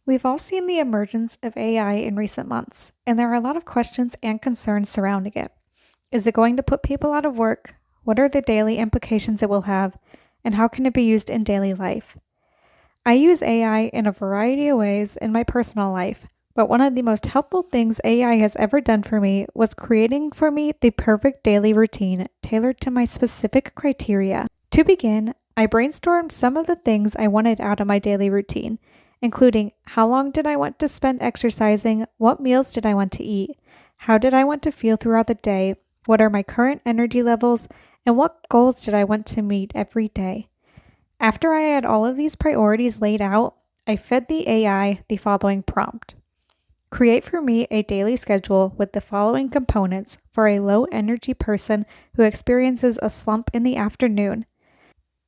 We've all seen the emergence of AI in recent months, and there are a lot of questions and concerns surrounding it. Is it going to put people out of work? What are the daily implications it will have? And how can it be used in daily life? I use AI in a variety of ways in my personal life, but one of the most helpful things AI has ever done for me was creating for me the perfect daily routine tailored to my specific criteria. To begin, I brainstormed some of the things I wanted out of my daily routine, including how long did I want to spend exercising, what meals did I want to eat, how did I want to feel throughout the day, what are my current energy levels, and what goals did I want to meet every day. After I had all of these priorities laid out, I fed the AI the following prompt. Create for me a daily schedule with the following components for a low energy person who experiences a slump in the afternoon.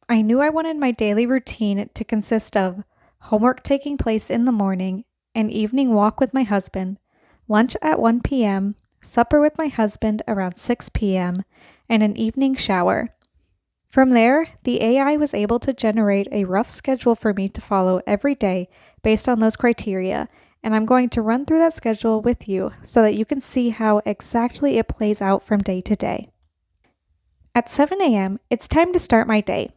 I knew I wanted my daily routine to consist of homework taking place in the morning, an evening walk with my husband, lunch at 1 p.m., supper with my husband around 6 p.m., and an evening shower. From there, the AI was able to generate a rough schedule for me to follow every day based on those criteria, and I'm going to run through that schedule with you so that you can see how exactly it plays out from day to day. At 7 a.m., it's time to start my day.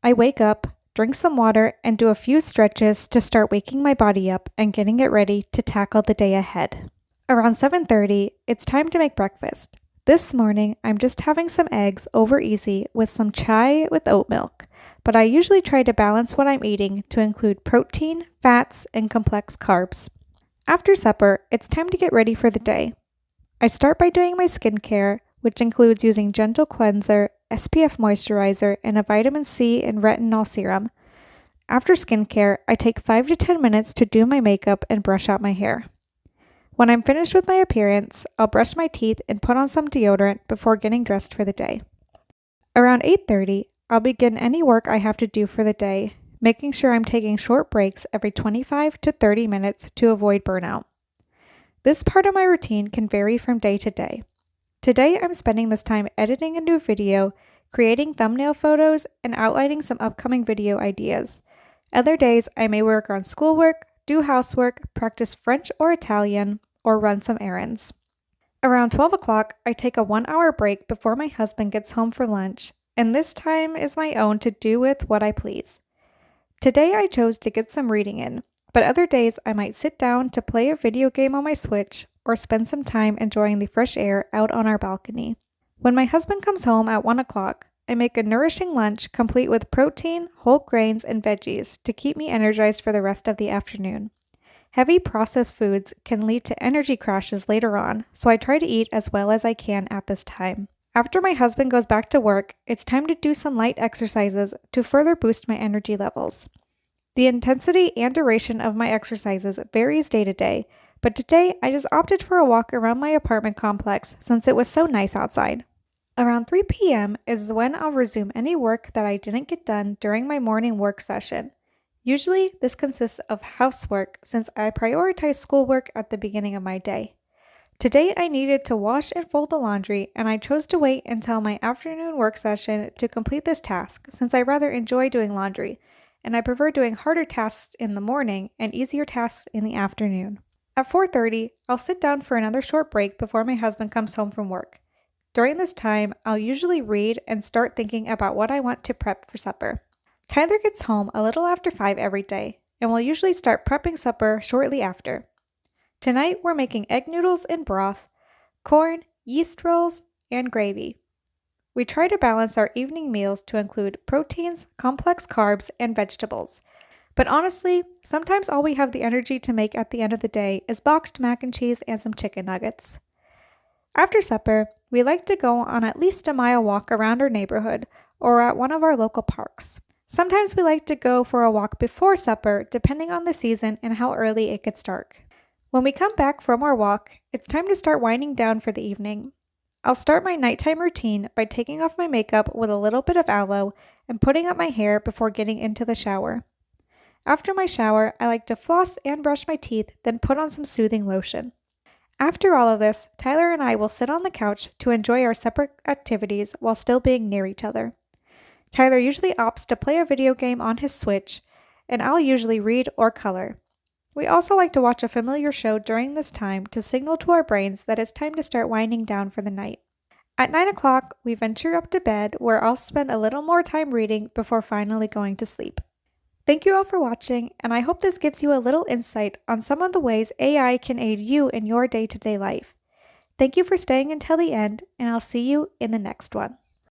I wake up, drink some water, and do a few stretches to start waking my body up and getting it ready to tackle the day ahead. Around 7:30, it's time to make breakfast. This morning, I'm just having some eggs over easy with some chai with oat milk, but I usually try to balance what I'm eating to include protein, fats, and complex carbs. After supper, it's time to get ready for the day. I start by doing my skincare, which includes using gentle cleanser, SPF moisturizer, and a vitamin C and retinol serum. After skincare, I take 5 to 10 minutes to do my makeup and brush out my hair. When I'm finished with my appearance, I'll brush my teeth and put on some deodorant before getting dressed for the day. Around 8:30, I'll begin any work I have to do for the day, making sure I'm taking short breaks every 25 to 30 minutes to avoid burnout. This part of my routine can vary from day to day. Today, I'm spending this time editing a new video, creating thumbnail photos, and outlining some upcoming video ideas. Other days, I may work on schoolwork, do housework, practice French or Italian, or run some errands. Around 12 o'clock, I take a 1-hour break before my husband gets home for lunch, and this time is my own to do with what I please. Today, I chose to get some reading in, but other days I might sit down to play a video game on my Switch or spend some time enjoying the fresh air out on our balcony. When my husband comes home at 1 o'clock, I make a nourishing lunch complete with protein, whole grains, and veggies to keep me energized for the rest of the afternoon. Heavy processed foods can lead to energy crashes later on, so I try to eat as well as I can at this time. After my husband goes back to work, it's time to do some light exercises to further boost my energy levels. The intensity and duration of my exercises varies day to day, but today I just opted for a walk around my apartment complex since it was so nice outside. Around 3 p.m. is when I'll resume any work that I didn't get done during my morning work session. Usually, this consists of housework since I prioritize schoolwork at the beginning of my day. Today, I needed to wash and fold the laundry, and I chose to wait until my afternoon work session to complete this task since I rather enjoy doing laundry, and I prefer doing harder tasks in the morning and easier tasks in the afternoon. At 4:30, I'll sit down for another short break before my husband comes home from work. During this time, I'll usually read and start thinking about what I want to prep for supper. Tyler gets home a little after 5 every day, and we'll usually start prepping supper shortly after. Tonight, we're making egg noodles and broth, corn, yeast rolls, and gravy. We try to balance our evening meals to include proteins, complex carbs, and vegetables. But honestly, sometimes all we have the energy to make at the end of the day is boxed mac and cheese and some chicken nuggets. After supper, we like to go on at least a mile walk around our neighborhood or at one of our local parks. Sometimes we like to go for a walk before supper, depending on the season and how early it gets dark. When we come back from our walk, it's time to start winding down for the evening. I'll start my nighttime routine by taking off my makeup with a little bit of aloe and putting up my hair before getting into the shower. After my shower, I like to floss and brush my teeth, then put on some soothing lotion. After all of this, Tyler and I will sit on the couch to enjoy our separate activities while still being near each other. Tyler usually opts to play a video game on his Switch, and I'll usually read or color. We also like to watch a familiar show during this time to signal to our brains that it's time to start winding down for the night. At 9 o'clock, we venture up to bed where I'll spend a little more time reading before finally going to sleep. Thank you all for watching, and I hope this gives you a little insight on some of the ways AI can aid you in your day-to-day life. Thank you for staying until the end, and I'll see you in the next one.